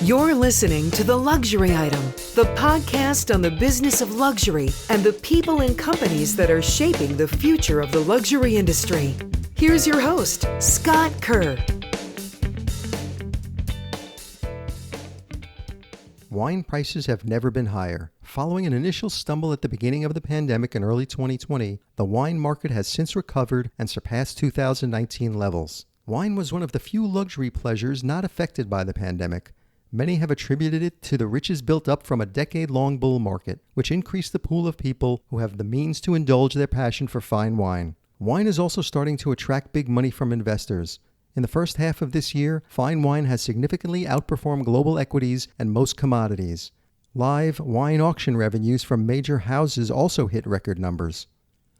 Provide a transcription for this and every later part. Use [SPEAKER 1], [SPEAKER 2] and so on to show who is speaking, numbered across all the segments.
[SPEAKER 1] You're listening to The Luxury Item, the podcast on the business of luxury and the people and companies that are shaping the future of the luxury industry. Here's your host, Scott Kerr.
[SPEAKER 2] Wine prices have never been higher. Following an initial stumble at the beginning of the pandemic in early 2020, the wine market has since recovered and surpassed 2019 levels. Wine was one of the few luxury pleasures not affected by the pandemic. Many have attributed it to the riches built up from a decade-long bull market, which increased the pool of people who have the means to indulge their passion for fine wine. Wine is also starting to attract big money from investors. In the first half of this year, fine wine has significantly outperformed global equities and most commodities. Live wine auction revenues from major houses also hit record numbers.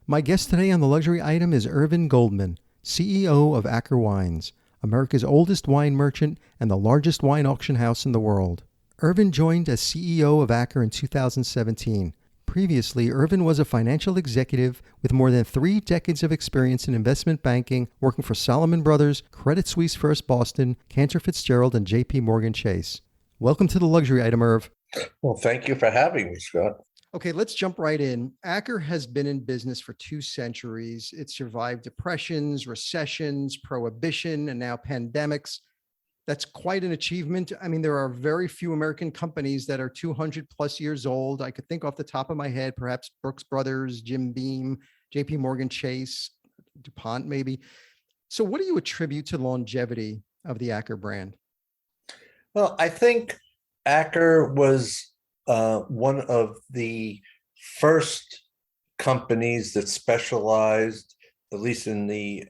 [SPEAKER 2] My guest today on The Luxury Item is Irvin Goldman, CEO of Acker Wines, America's oldest wine merchant and the largest wine auction house in the world. Irvin joined as CEO of Acker in 2017. Previously, Irvin was a financial executive with more than 3 decades of experience in investment banking, working for Salomon Brothers, Credit Suisse First Boston, Cantor Fitzgerald, and JP Morgan Chase. Welcome to The Luxury Item, Irv.
[SPEAKER 3] Well, thank you for having me, Scott.
[SPEAKER 2] Okay, let's jump right in. Acker has been in business for 2 centuries. It survived depressions, recessions, prohibition, and now pandemics. That's quite an achievement. I mean, there are very few American companies that are 200 plus years old. I could think off the top of my head, perhaps Brooks Brothers, Jim Beam, JP Morgan Chase, DuPont maybe. So what do you attribute to the longevity of the Acker brand?
[SPEAKER 3] Well, I think Acker was one of the first companies that specialized, at least in the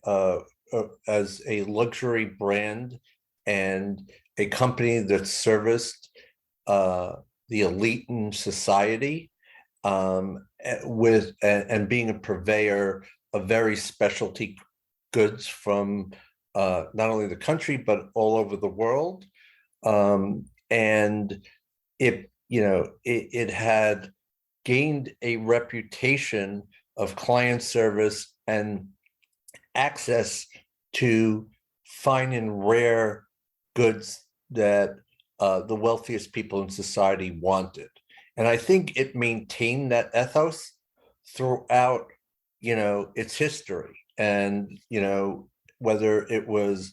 [SPEAKER 3] as a luxury brand and a company that serviced the elite in society with and being a purveyor of very specialty goods from not only the country but all over the world, and it had gained a reputation of client service and access to fine and rare goods that the wealthiest people in society wanted. And I think it maintained that ethos throughout, its history. And, whether it was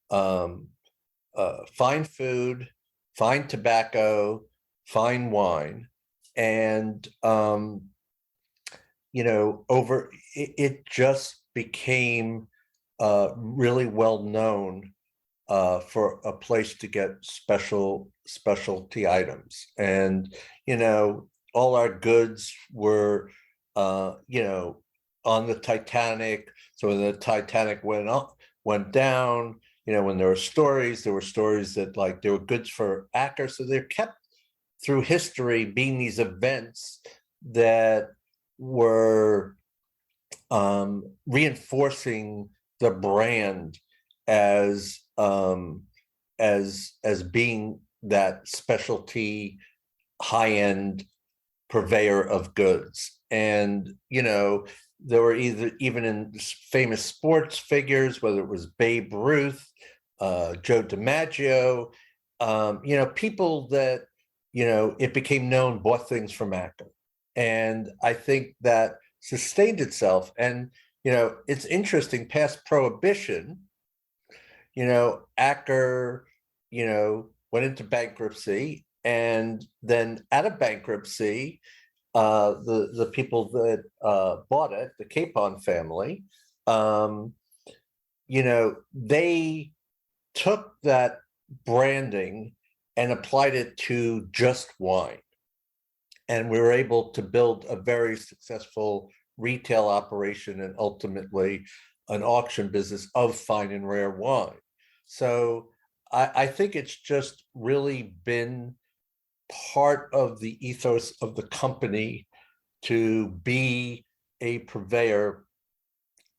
[SPEAKER 3] fine food, fine tobacco, fine wine, and it just became really well known for a place to get specialty items. And all our goods were on the Titanic. So when the Titanic went down, when there were stories that like there were goods for Acker. So they're kept through history being these events that were reinforcing the brand as being that specialty high-end purveyor of goods. And there were even in famous sports figures, whether it was Babe Ruth, Joe DiMaggio, people that it became known bought things from Acker. And I think that sustained itself. And it's interesting, past prohibition, Acker went into bankruptcy, and then out of bankruptcy, the people that bought it, the Capon family, they took that branding and applied it to just wine. And we were able to build a very successful retail operation and ultimately an auction business of fine and rare wine. So I think it's just really been part of the ethos of the company to be a purveyor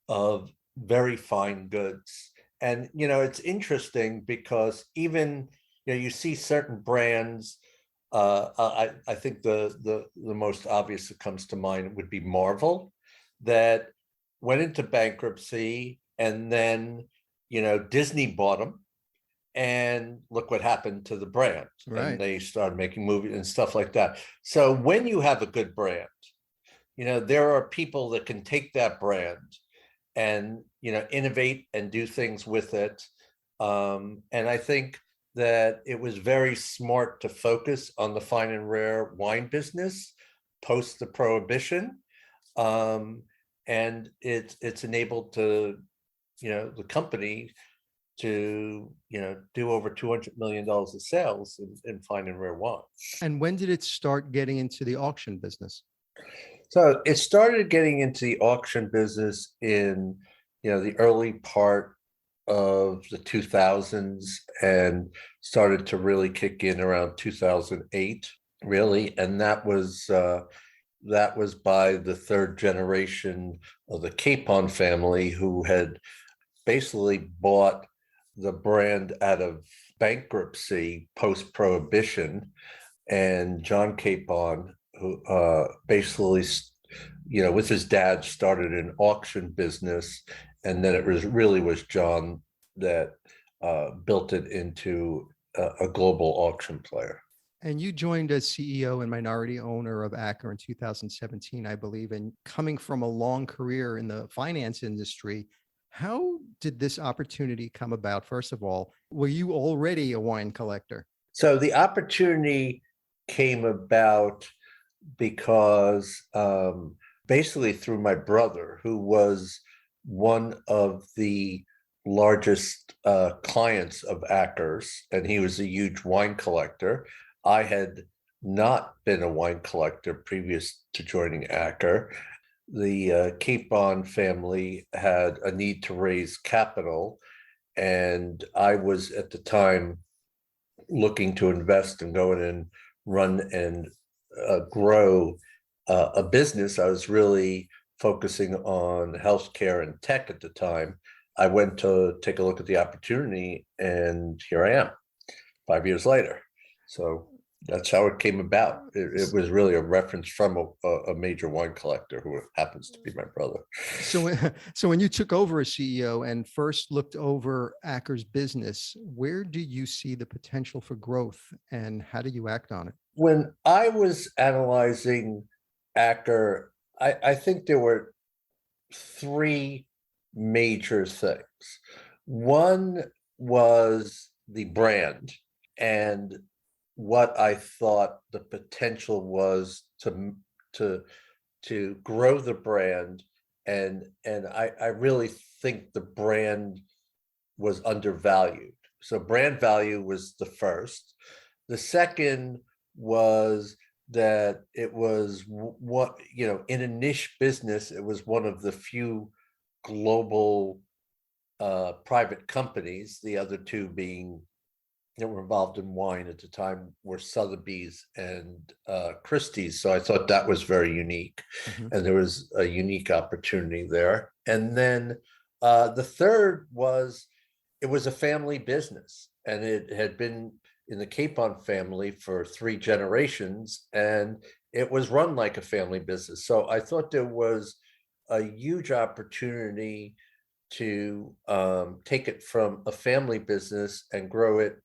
[SPEAKER 3] of very fine goods. And, it's interesting because even, you see certain brands, I think the most obvious that comes to mind would be Marvel, that went into bankruptcy, and then, Disney bought them. and look what happened to the brand.
[SPEAKER 2] Right.
[SPEAKER 3] And they started making movies and stuff like that. So when you have a good brand, there are people that can take that brand and innovate and do things with it. And I think that it was very smart to focus on the fine and rare wine business post the prohibition. And it's enabled the company to do over $200 million of sales in fine and rare wine.
[SPEAKER 2] And when did it start getting into the auction business?
[SPEAKER 3] So it started getting into the auction business in the early part of the 2000s and started to really kick in around 2008, really. And that was by the third generation of the Capon family, who had basically bought the brand out of bankruptcy post-prohibition. And John Capon, who basically, with his dad, started an auction business, and then it was John that built it into a global auction player.
[SPEAKER 2] And you joined as CEO and minority owner of Acker in 2017, I believe. And coming from a long career in the finance industry, how did this opportunity come about? First of all, were you already a wine collector?
[SPEAKER 3] So the opportunity came about because basically through my brother, who was one of the largest clients of Acker's, and he was a huge wine collector. I had not been a wine collector previous to joining Aker. The Capon family had a need to raise capital, and I was at the time looking to invest and go in and run and grow a business. I was really focusing on healthcare and tech at the time. I went to take a look at the opportunity, and here I am 5 years later. So that's how it came about. It was really a reference from a major wine collector who happens to be my brother.
[SPEAKER 2] So when you took over as CEO and first looked over Acker's business, where do you see the potential for growth, and how do you act on it?
[SPEAKER 3] When I was analyzing Acker, I think there were three major things. One was the brand and what I thought the potential was to grow the brand, and I really think the brand was undervalued. So brand value was the first. The second was that it was what, in a niche business, it was one of the few global private companies, the other two being that were involved in wine at the time were Sotheby's and Christie's. So I thought that was very unique. Mm-hmm. And there was a unique opportunity there. And then the third was, it was a family business, and it had been in the Capon family for 3 generations, and it was run like a family business. So I thought there was a huge opportunity to take it from a family business and grow it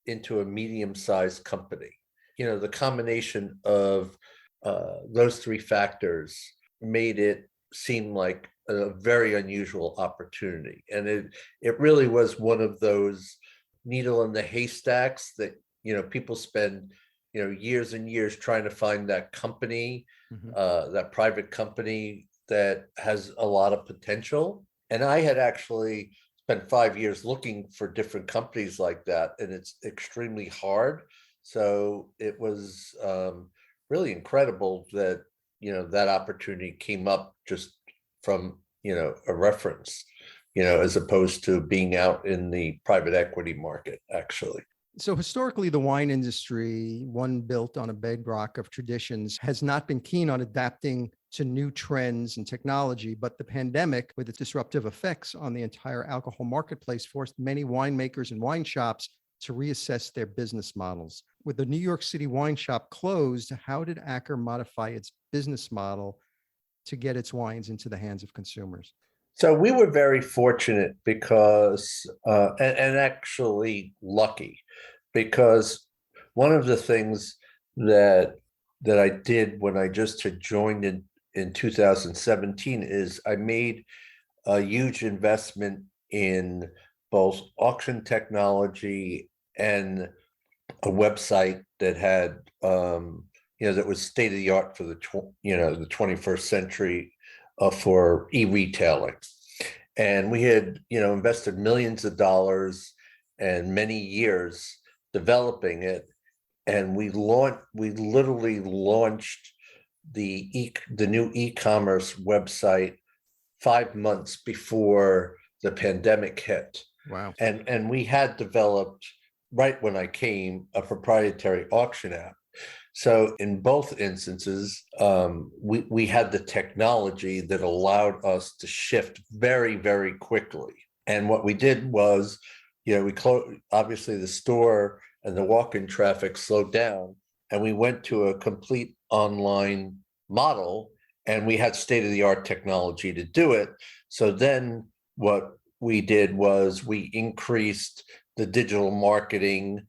[SPEAKER 3] into a medium-sized company. The combination of those 3 factors made it seem like a very unusual opportunity. And it really was one of those needle in the haystacks that, people spend, years and years trying to find that company, mm-hmm. That private company that has a lot of potential. And I had actually spent 5 years looking for different companies like that, and it's extremely hard. So it was really incredible that, that opportunity came up just from, a reference, as opposed to being out in the private equity market, actually.
[SPEAKER 2] So historically, the wine industry, one built on a bedrock of traditions, has not been keen on adapting to new trends and technology, but the pandemic, with its disruptive effects on the entire alcohol marketplace, forced many winemakers and wine shops to reassess their business models. With the New York City wine shop closed, how did Acker modify its business model to get its wines into the hands of consumers?
[SPEAKER 3] So we were very fortunate because, and actually lucky, because one of the things that that I did when I just had joined in 2017 is I made a huge investment in both auction technology and a website that had that was state of the art for the 21st century for e-retailing. And we had invested millions of dollars and many years developing it, and we literally launched the new e-commerce website 5 months before the pandemic hit.
[SPEAKER 2] Wow.
[SPEAKER 3] And we had developed, right when I came, a proprietary auction app. So in both instances, we had the technology that allowed us to shift very, very quickly. And what we did was, we closed, obviously the store and the walk-in traffic slowed down, and we went to a complete online model, and we had state-of-the-art technology to do it. So then what we did was we increased the digital marketing,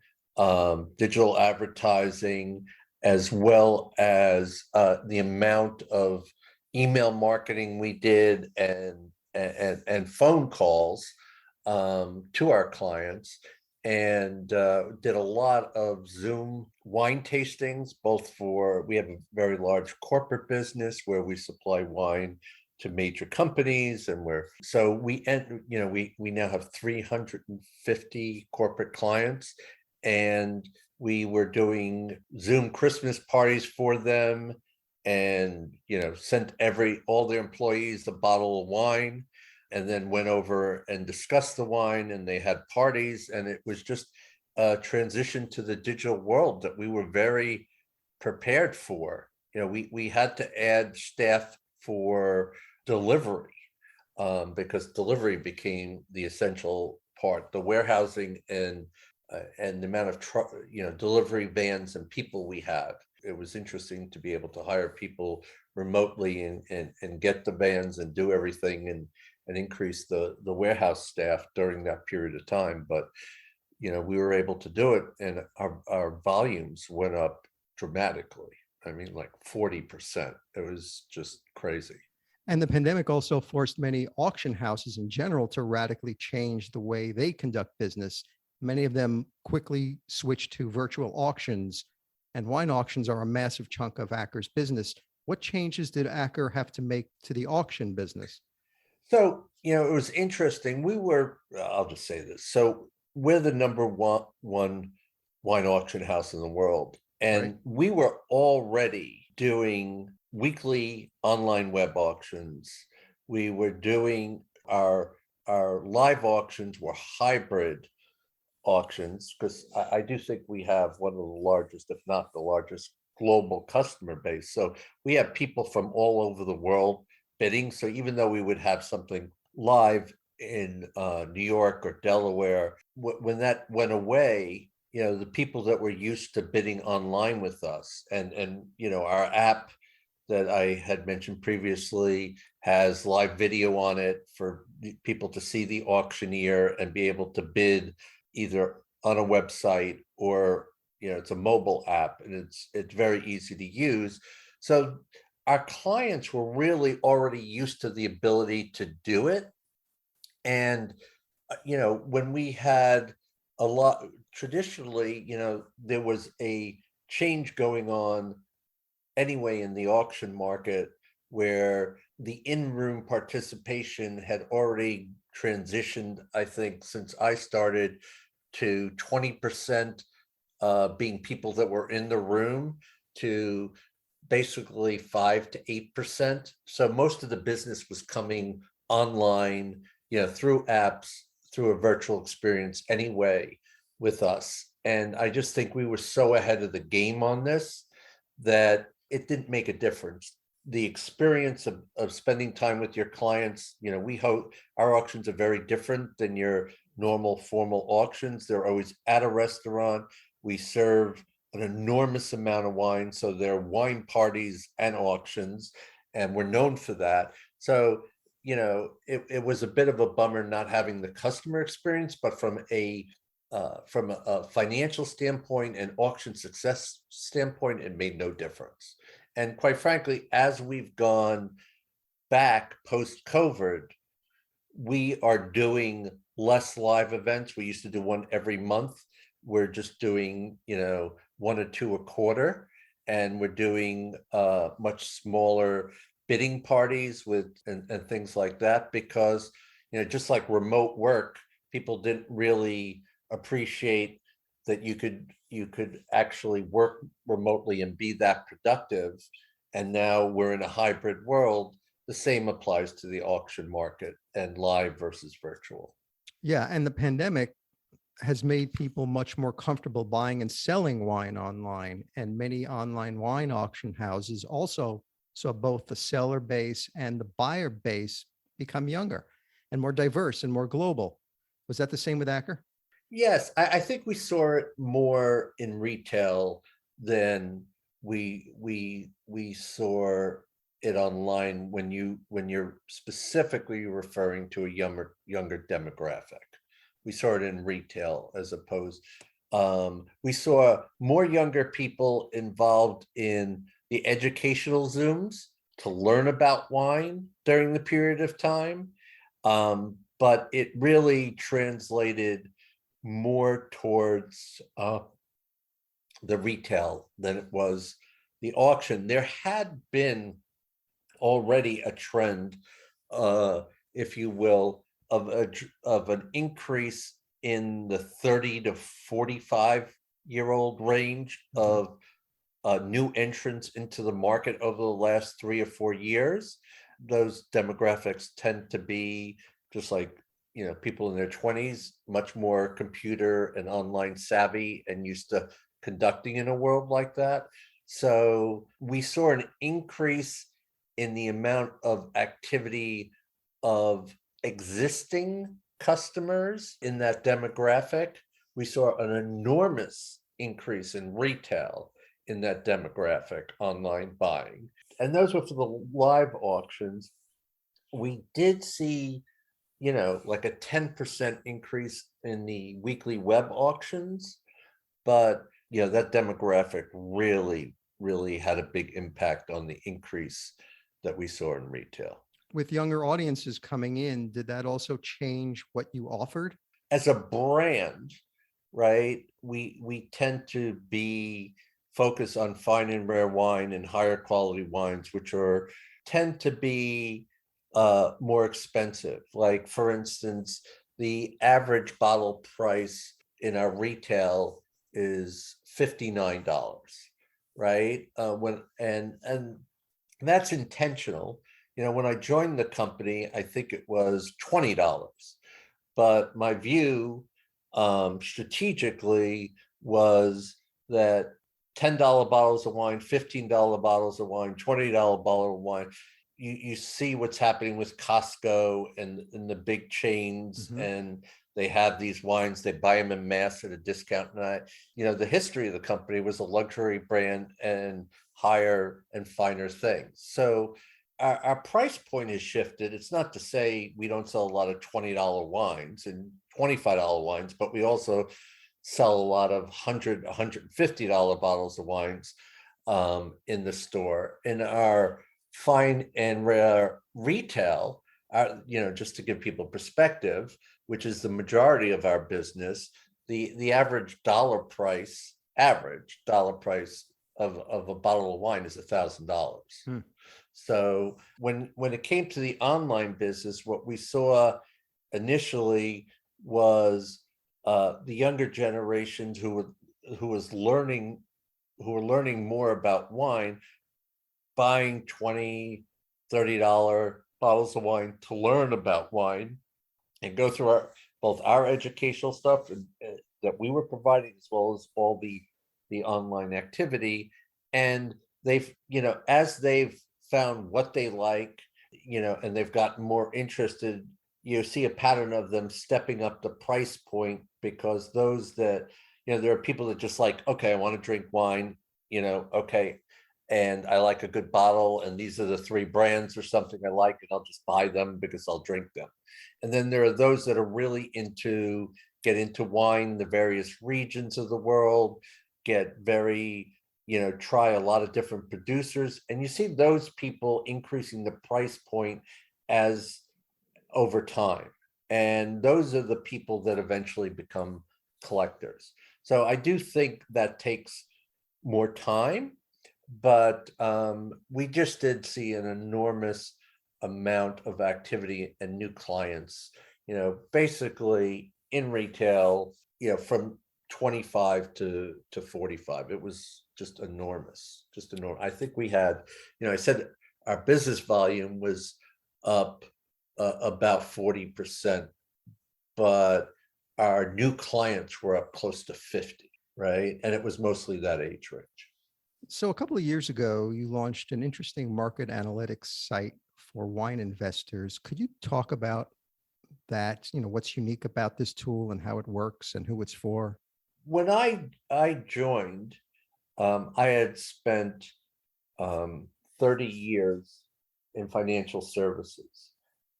[SPEAKER 3] digital advertising, as well as the amount of email marketing we did and phone calls to our clients, and did a lot of Zoom wine tastings, we have a very large corporate business where we supply wine to major companies, and we now have 350 corporate clients, and we were doing Zoom Christmas parties for them, and sent all their employees a bottle of wine, and then went over and discussed the wine, and they had parties, and it was just a transition to the digital world that we were very prepared for. We had to add staff for delivery, because delivery became the essential part, the warehousing and the amount of delivery vans and people we had. It was interesting to be able to hire people remotely and get the vans and do everything and increase the warehouse staff during that period of time. But we were able to do it, and our volumes went up dramatically. I mean, like 40%. It was just crazy.
[SPEAKER 2] And the pandemic also forced many auction houses in general to radically change the way they conduct business. Many of them quickly switched to virtual auctions, and wine auctions are a massive chunk of Acker's business. What changes did Acker have to make to the auction business?
[SPEAKER 3] So, it was interesting. I'll just say this. So we're the number one wine auction house in the world. And right. We were already doing weekly online web auctions. We were doing our live auctions were hybrid auctions, because I do think we have one of the largest, if not the largest, global customer base. So we have people from all over the world bidding. So even though we would have something live in New York or Delaware, when that went away, the people that were used to bidding online with us, and our app that I had mentioned previously has live video on it for people to see the auctioneer and be able to bid either on a website or it's a mobile app, and it's very easy to use. So our clients were really already used to the ability to do it. And when we had a lot, traditionally, there was a change going on anyway in the auction market, where the in-room participation had already transitioned, I think, since I started, to 20% being people that were in the room, to basically 5 to 8%. So most of the business was coming online, through apps, through a virtual experience anyway with us. And I just think we were so ahead of the game on this that it didn't make a difference. The experience of spending time with your clients, we hope our auctions are very different than your normal formal auctions. They're always at a restaurant. We serve an enormous amount of wine, so they're wine parties and auctions, and we're known for that. So it was a bit of a bummer not having the customer experience, but from a financial standpoint and auction success standpoint, it made no difference. And quite frankly, as we've gone back post-COVID, we are doing less live events. We used to do one every month. We're just doing, one or two a quarter, and we're doing much smaller bidding parties and things like that, because, just like remote work, people didn't really appreciate that you could actually work remotely and be that productive. And now we're in a hybrid world. The same applies to the auction market and live versus virtual.
[SPEAKER 2] Yeah, and the pandemic has made people much more comfortable buying and selling wine online, and many online wine auction houses also saw both the seller base and the buyer base become younger and more diverse and more global. Was that the same with Acker?
[SPEAKER 3] Yes, I think we saw it more in retail than we saw it online when you're specifically referring to a younger demographic. We saw it in retail as opposed. We saw more younger people involved in the educational Zooms to learn about wine during the period of time, but it really translated more towards the retail than it was the auction. There had been already a trend, if you will, of an increase in the 30 to 45-year-old range of new entrants into the market over the last 3 or 4 years. Those demographics tend to be just like, people in their 20s, much more computer and online savvy and used to conducting in a world like that. So we saw an increase in the amount of activity of existing customers in that demographic. We saw an enormous increase in retail in that demographic, online buying. And those were for the live auctions. We did see, like a 10% increase in the weekly web auctions, but that demographic really, really had a big impact on the increase that we saw in retail.
[SPEAKER 2] With younger audiences coming in, did that also change what you offered?
[SPEAKER 3] As a brand, right, we tend to be focused on fine and rare wine and higher quality wines, which tend to be more expensive. Like, for instance, the average bottle price in our retail is $59, right? And that's intentional. When I joined the company, I think it was $20, but my view strategically was that $10 bottles of wine, $15 bottles of wine, $20 bottle of wine. You see what's happening with Costco and the big chains, and they have these wines, they buy them in mass at a discount. And the history of the company was a luxury brand and higher and finer things. So our price point has shifted. It's not to say we don't sell a lot of $20 wines and $25 wines, but we also sell a lot of $100, $150 bottles of wines in the store. In our fine and rare retail, just to give people perspective, which is the majority of our business, the average dollar price of a bottle of wine is $1,000. So when it came to the online business, what we saw initially was the younger generations who were learning more about wine, buying $20, $30 bottles of wine to learn about wine and go through both our educational stuff that we were providing, as well as all the online activity. And they've, as they've found what they like, and they've gotten more interested, you see a pattern of them stepping up the price point, because those that, there are people that just like, okay, I want to drink wine, okay. and I like a good bottle, and these are the three brands or something I like, and I'll just buy them because I'll drink them. And then there are those that are really get into wine, the various regions of the world, get very, try a lot of different producers. And you see those people increasing the price point as over time. And those are the people that eventually become collectors. So I do think that takes more time, but we just did see an enormous amount of activity and new clients, basically in retail, from 25 to 45. It was just enormous, I think we had, I said our business volume was up about 40%, but our new clients were up close to 50, right? And it was mostly that age range.
[SPEAKER 2] So a couple of years ago, you launched an interesting market analytics site for wine investors. Could you talk about that? What's unique about this tool and how it works and who it's for?
[SPEAKER 3] When I joined, I had spent 30 years in financial services,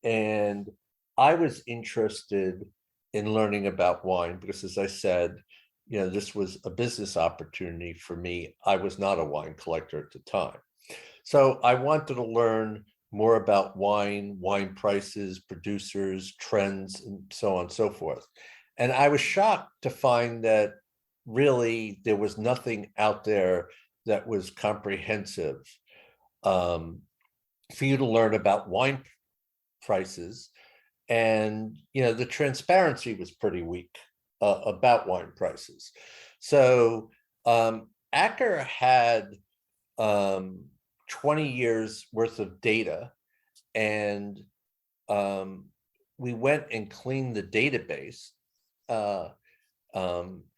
[SPEAKER 3] and I was interested in learning about wine because, as I said, this was a business opportunity for me. I was not a wine collector at the time. So I wanted to learn more about wine prices, producers, trends, and so on and so forth. And I was shocked to find that really there was nothing out there that was comprehensive for you to learn about wine prices. And, the transparency was pretty weak about wine prices. So Acker had 20 years worth of data, and we went and cleaned the database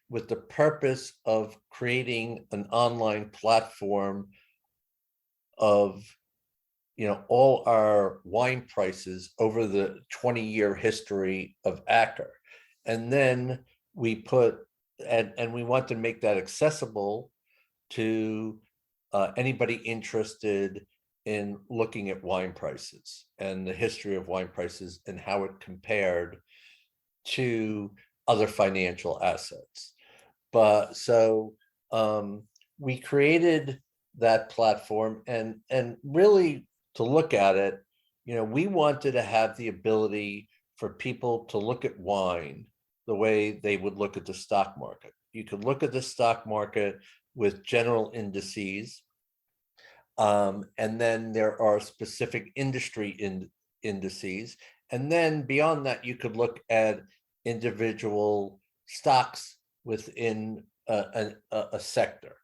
[SPEAKER 3] with the purpose of creating an online platform of all our wine prices over the 20-year history of Acker. And then we put, and we want to make that accessible to anybody interested in looking at wine prices and the history of wine prices and how it compared to other financial assets. But so we created that platform, and really to look at it, we wanted to have the ability for people to look at wine the way they would look at the stock market. You could look at the stock market with general indices, and then there are specific industry indices, and then beyond that, you could look at individual stocks within a sector.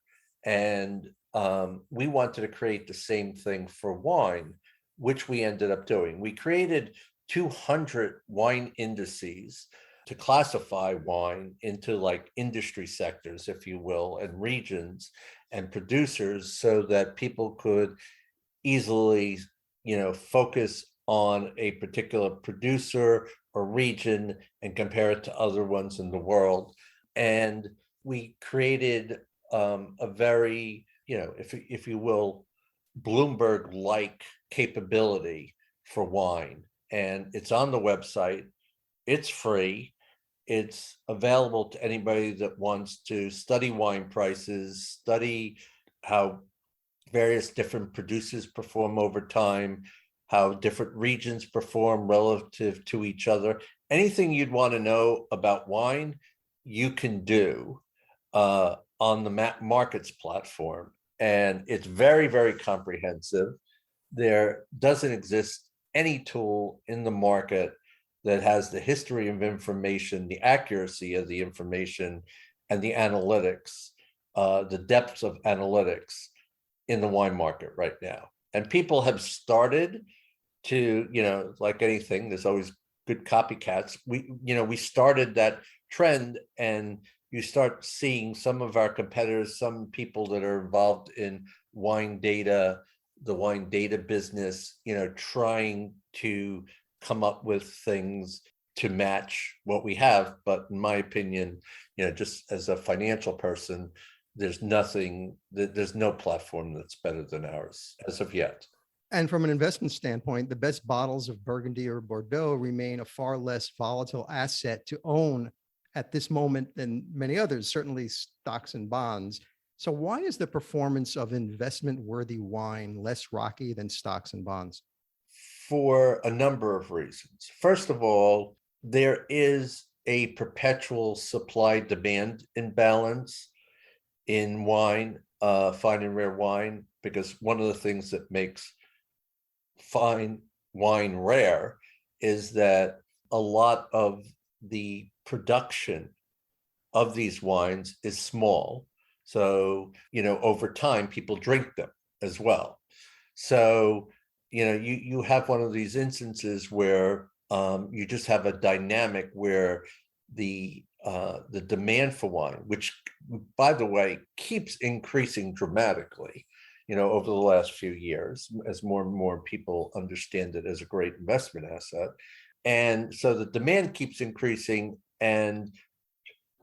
[SPEAKER 3] And we wanted to create the same thing for wine, which we ended up doing. We created 200 wine indices to classify wine into like industry sectors, if you will, and regions and producers, so that people could easily, focus on a particular producer or region and compare it to other ones in the world. And we created a very, if you will, Bloomberg-like capability for wine. And it's on the website. It's free. It's available to anybody that wants to study wine prices, study how various different producers perform over time, how different regions perform relative to each other. Anything you'd want to know about wine, you can do on the markets platform. And it's very, very comprehensive. There doesn't exist any tool in the market that has the history of information, the accuracy of the information, and the analytics, the depths of analytics in the wine market right now. And people have started to, like anything, there's always good copycats. We started that trend, and you start seeing some of our competitors, some people that are involved in wine data, the wine data business, trying to come up with things to match what we have. But in my opinion, just as a financial person, there's nothing, there's no platform that's better than ours as of yet.
[SPEAKER 2] And from an investment standpoint, the best bottles of Burgundy or Bordeaux remain a far less volatile asset to own at this moment than many others, certainly stocks and bonds. So why is the performance of investment-worthy wine less rocky than stocks and bonds?
[SPEAKER 3] For a number of reasons. First of all, there is a perpetual supply-demand imbalance in wine, fine and rare wine, because one of the things that makes fine wine rare is that a lot of the production of these wines is small. So, over time, people drink them as well. So, you have one of these instances where you just have a dynamic where the demand for wine, which, by the way, keeps increasing dramatically, over the last few years, as more and more people understand it as a great investment asset. And so the demand keeps increasing, and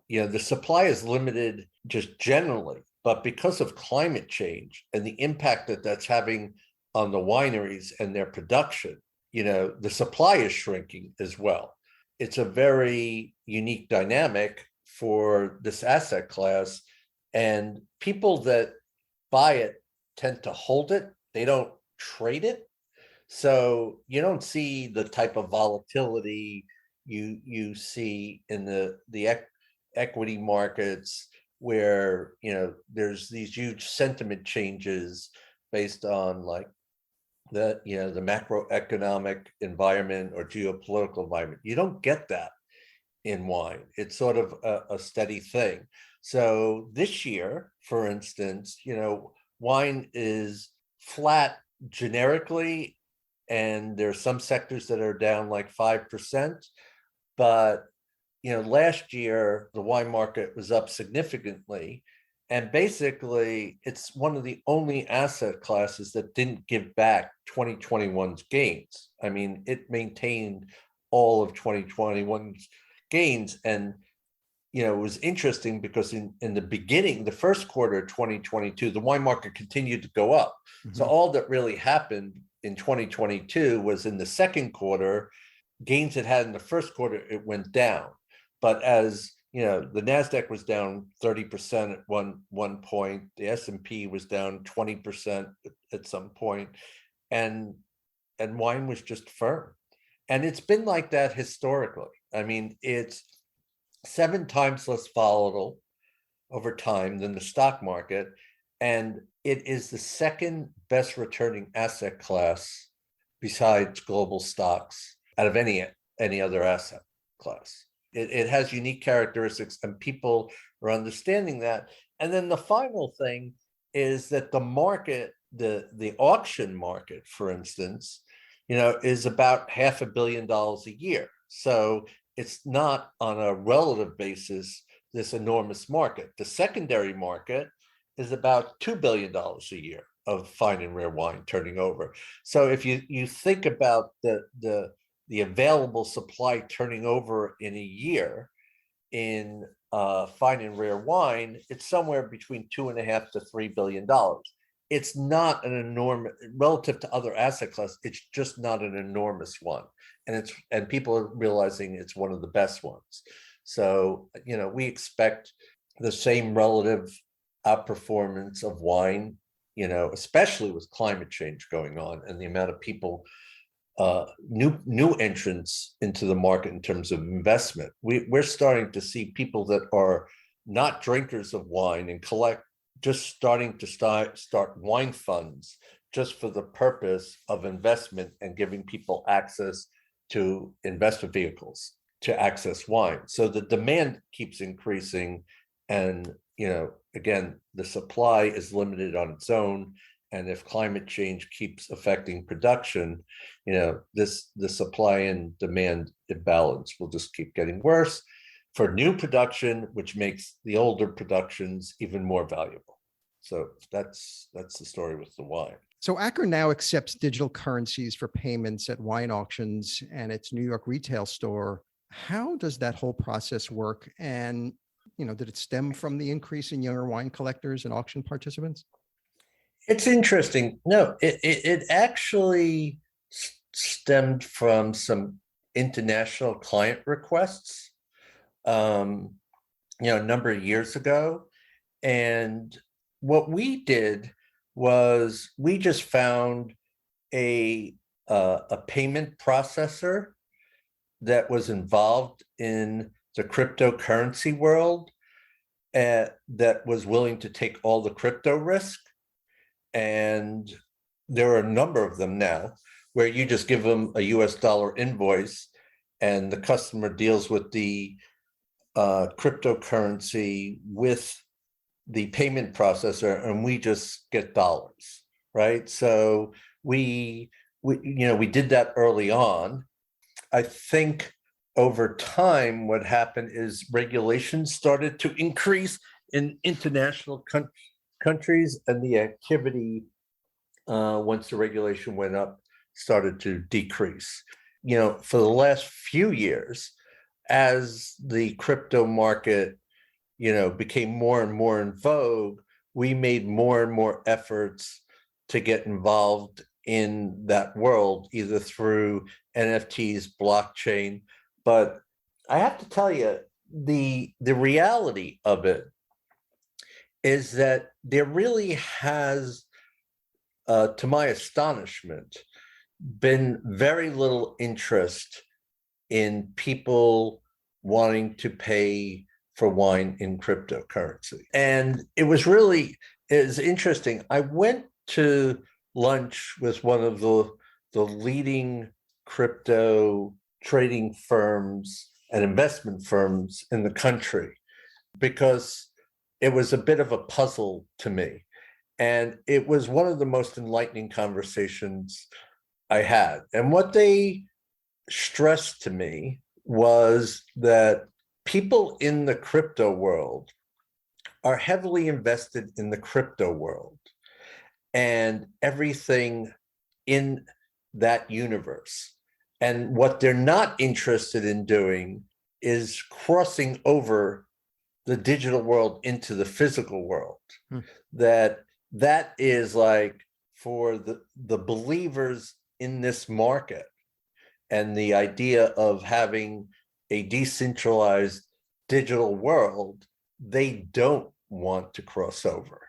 [SPEAKER 3] the supply is limited just generally, but because of climate change and the impact that that's having on the wineries and their production, the supply is shrinking as well. It's a very unique dynamic for this asset class, and people that buy it tend to hold it. They don't trade it. So you don't see the type of volatility you see in the equity markets, where there's these huge sentiment changes based on like the macroeconomic environment or geopolitical environment. You don't get that in wine. It's sort of a steady thing. So this year, for instance, wine is flat generically, and there's some sectors that are down like 5%. But last year the wine market was up significantly, and basically it's one of the only asset classes that didn't give back 2021's gains. I mean, it maintained all of 2021's gains. And it was interesting because in the beginning, the first quarter of 2022, the wine market continued to go up. Mm-hmm. So all that really happened in 2022 was in the second quarter, gains it had in the first quarter, it went down. But as the NASDAQ was down 30% at one point, the S&P was down 20% at some point, and wine was just firm. And it's been like that historically. I mean, it's 7 times less volatile over time than the stock market, and it is the second best returning asset class besides global stocks out of any other asset class. It has unique characteristics, and people are understanding that. And then the final thing is that the market, the auction market, for instance, is about $500 million a year. So it's not on a relative basis this enormous market. The secondary market is about $2 billion a year of fine and rare wine turning over. So if you think about the available supply turning over in a year in fine and rare wine, it's somewhere between $2.5 to $3 billion. It's not an enormous, relative to other asset classes, it's just not an enormous one. And people are realizing it's one of the best ones. So, we expect the same relative outperformance of wine, especially with climate change going on and the amount of people, new entrants into the market in terms of investment. We're starting to see people that are not drinkers of wine and starting to start wine funds just for the purpose of investment and giving people access to investment vehicles to access wine. So the demand keeps increasing, and again, the supply is limited on its own. And if climate change keeps affecting production, the supply and demand imbalance will just keep getting worse for new production, which makes the older productions even more valuable. So that's the story with the wine.
[SPEAKER 2] So Acker now accepts digital currencies for payments at wine auctions and its New York retail store. How does that whole process work? And did it stem from the increase in younger wine collectors and auction participants?
[SPEAKER 3] It's interesting. No, it actually stemmed from some international client requests, a number of years ago. And what we did was we just found a payment processor that was involved in the cryptocurrency world, that was willing to take all the crypto risk. And there are a number of them now where you just give them a US dollar invoice and the customer deals with the cryptocurrency with the payment processor, and we just get dollars, right? So we did that early on. I think over time, what happened is regulations started to increase in international countries, and the activity, once the regulation went up, started to decrease. For the last few years, as the crypto market, became more and more in vogue, we made more and more efforts to get involved in that world, either through NFTs, blockchain. But I have to tell you, the reality of it is that there really has, to my astonishment, been very little interest in people wanting to pay for wine in cryptocurrency. And it was interesting. I went to lunch with one of the leading crypto trading firms and investment firms in the country, because it was a bit of a puzzle to me. And it was one of the most enlightening conversations I had. And what they stressed to me was that people in the crypto world are heavily invested in the crypto world and everything in that universe. And what they're not interested in doing is crossing over the digital world into the physical world. That is like for the believers in this market, and the idea of having a decentralized digital world, they don't want to cross over.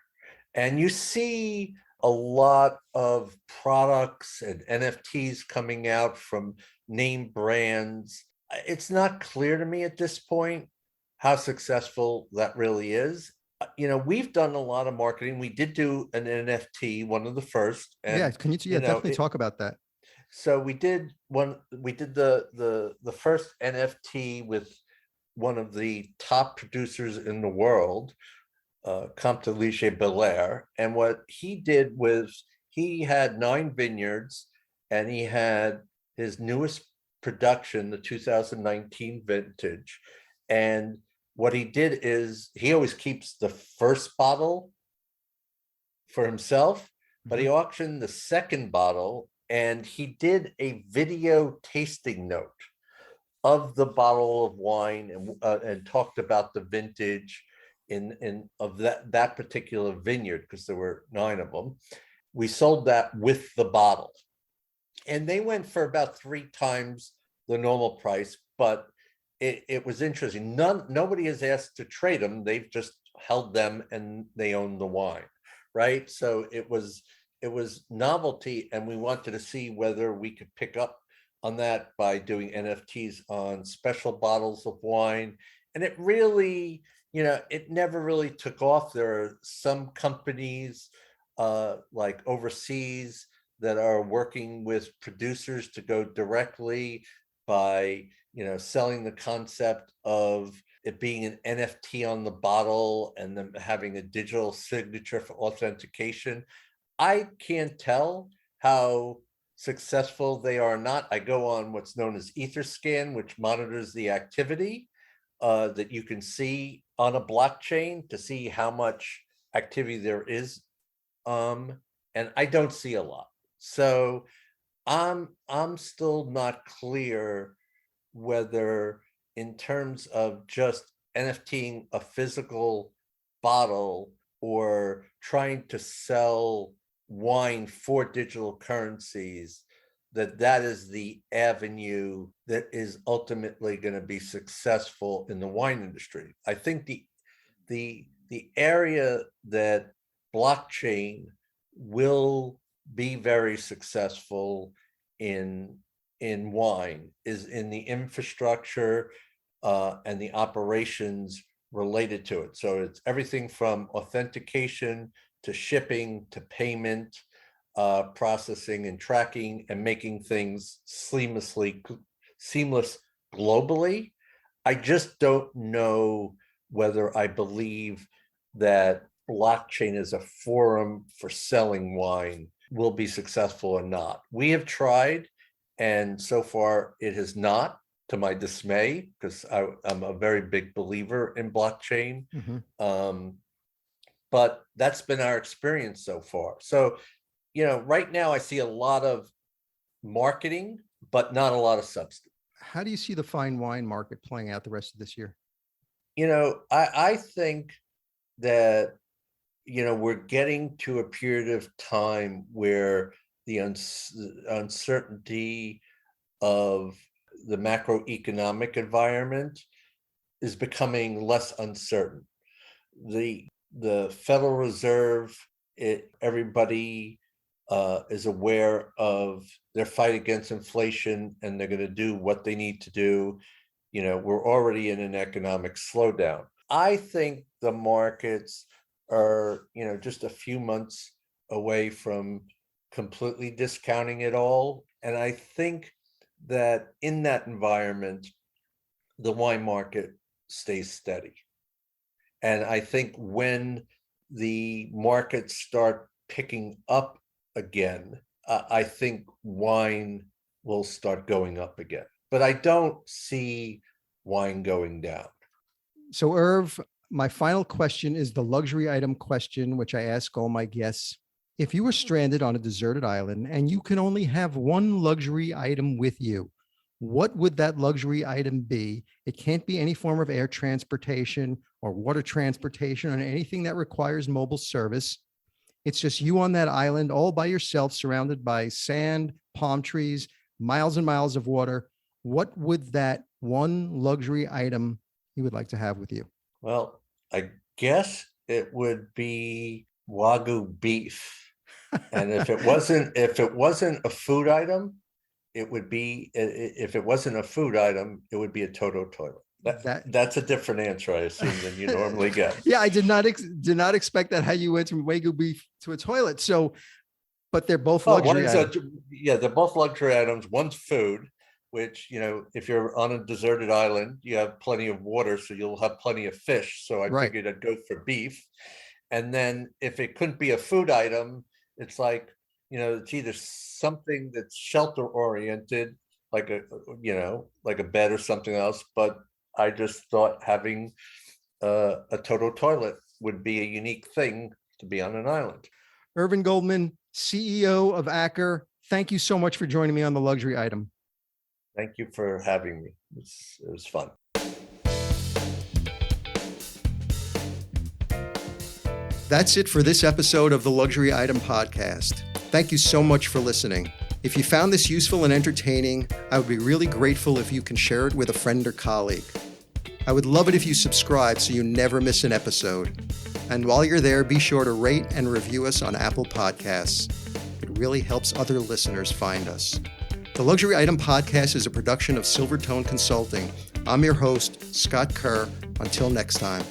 [SPEAKER 3] And you see a lot of products and NFTs coming out from name brands. It's not clear to me at this point how successful that really is. We've done a lot of marketing. We did do an NFT, one of the first. And,
[SPEAKER 2] can you definitely talk about that?
[SPEAKER 3] So we did the first NFT with one of the top producers in the world, Comte Ligier Belair. And what he did was he had 9 vineyards, and he had his newest production, the 2019 vintage. And what he did is he always keeps the first bottle for himself, but he auctioned the second bottle, and he did a video tasting note of the bottle of wine, and talked about the vintage of that particular vineyard, because there were 9 of them. We sold that with the bottle, and they went for about 3 times the normal price. But it was interesting. Nobody has asked to trade them. They've just held them, and they own the wine, right? So it was novelty, and we wanted to see whether we could pick up on that by doing NFTs on special bottles of wine. And it really, it never really took off. There are some companies like overseas that are working with producers to go directly by, selling the concept of it being an NFT on the bottle and then having a digital signature for authentication. I can't tell how successful they are or not. I go on what's known as Etherscan, which monitors the activity that you can see on a blockchain to see how much activity there is. And I don't see a lot. So I'm still not clear whether, in terms of just NFTing a physical bottle or trying to sell wine for digital currencies, that is the avenue that is ultimately going to be successful in the wine industry. I think the area that blockchain will be very successful in wine is in the infrastructure and the operations related to it. So it's everything from authentication to shipping to payment, processing and tracking, and making things seamless globally. I just don't know whether I believe that blockchain as a forum for selling wine will be successful or not. We have tried, and so far it has not, to my dismay, because I'm a very big believer in blockchain. But that's been our experience so far. So, right now I see a lot of marketing, but not a lot of substance.
[SPEAKER 2] How do you see the fine wine market playing out the rest of this year?
[SPEAKER 3] I think that, we're getting to a period of time where the uncertainty of the macroeconomic environment is becoming less uncertain. The Federal Reserve, everybody is aware of their fight against inflation, and they're going to do what they need to do. We're already in an economic slowdown. I think the markets are, just a few months away from completely discounting it all. And I think that in that environment, the wine market stays steady. And I think when the markets start picking up again, I think wine will start going up again. But I don't see wine going down.
[SPEAKER 2] So, Irv, my final question is the luxury item question, which I ask all my guests. If you were stranded on a deserted island and you can only have one luxury item with you, what would that luxury item be? It can't be any form of air transportation or water transportation or anything that requires mobile service. It's just you on that island all by yourself, surrounded by sand, palm trees, miles and miles of water. What would that one luxury item you would like to have with you?
[SPEAKER 3] Well, I guess it would be Wagyu beef. And if it wasn't a food item, it would be, if it wasn't a food item, it would be a Toto toilet. That's a different answer, I assume, than you normally get.
[SPEAKER 2] Yeah, I did not expect that, how you went from Wagyu beef to a toilet. So, but they're both luxury items.
[SPEAKER 3] They're both luxury items. One's food, which, if you're on a deserted island, you have plenty of water, so you'll have plenty of fish. So I figured I'd go for beef. And then if it couldn't be a food item, it's like, it's either something that's shelter oriented, like a bed or something else. But I just thought having a Toto toilet would be a unique thing to be on an island.
[SPEAKER 2] Irvin Goldman, CEO of Acker, thank you so much for joining me on The Luxury Item.
[SPEAKER 3] Thank you for having me. It was fun.
[SPEAKER 2] That's it for this episode of the Luxury Item Podcast. Thank you so much for listening. If you found this useful and entertaining, I would be really grateful if you can share it with a friend or colleague. I would love it if you subscribe so you never miss an episode. And while you're there, be sure to rate and review us on Apple Podcasts. It really helps other listeners find us. The Luxury Item Podcast is a production of Silvertone Consulting. I'm your host, Scott Kerr. Until next time.